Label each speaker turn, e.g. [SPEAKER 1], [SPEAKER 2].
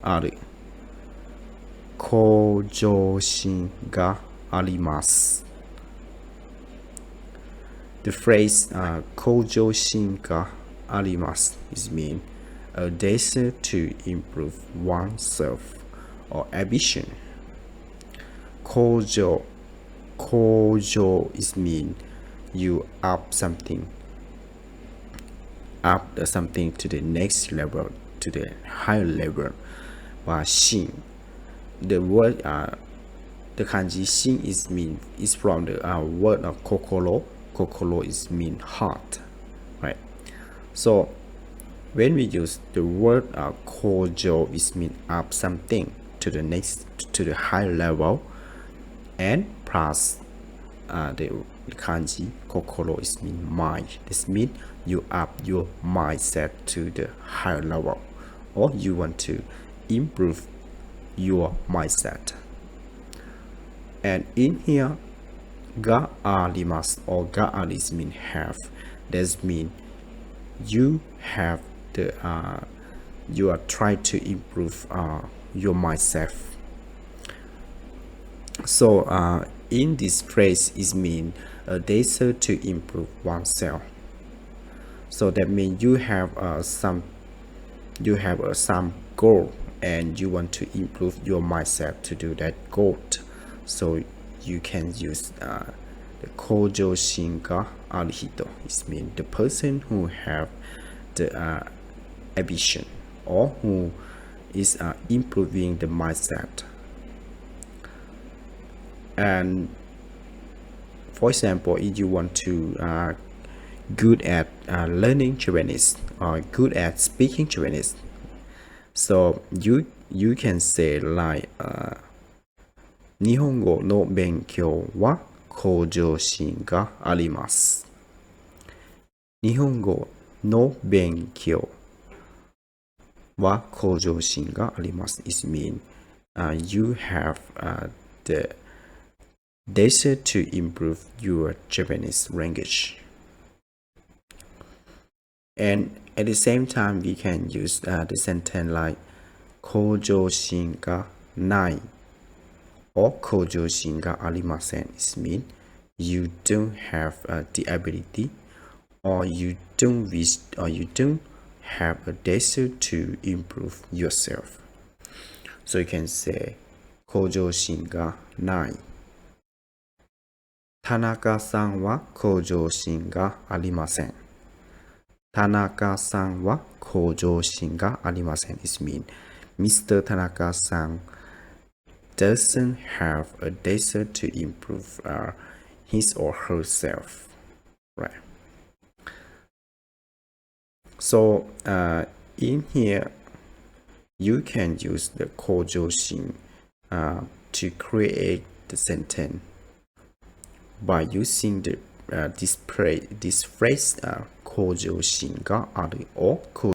[SPEAKER 1] ある。向上心があります。The phrase 向上心があります is mean a desire to improve oneself or ambition. 向上 is mean you up something to the next level, to the higher level. ว่า心 the word the kanji 心 is from the word of kokoro. Kokoro is mean heart, right? So when we use the word kojo, is mean up something to the higher level, and plus the kanji kokoro is mean mind. This means you up your mindset to the higher level, or you want to improve your mindset. And in here, ga arimasu or ga aris mean have. That means you have the you are trying to improve your mindset. So in this phrase is mean a desire to improve oneself. So that means you have some goal and you want to improve your mindset to do that goal. So you can use the kojo shin ga aru hito. It means the person who have the ambition or who is improving the mindset. And for example, if you want to good at learning Japanese or good at speaking Japanese, so you can say like 日本語の勉強は向上心があります。日本語の勉強は向上心があります。It means you have the desire to improve your Japanese language. And at the same time, we can use the sentence like 向上心がない or 向上心がありません. It means you don't have the ability, or you don't wish, or you don't have a desire to improve yourself. So you can say 向上心がない。田中さんは向上心がありません。田中さんは向上心がありません。It means Mr. Tanaka-san doesn't have a desire to improve his or herself, right? So in here, you can use the kojo-shin to create the sentence by using the this phrase 向上心がある or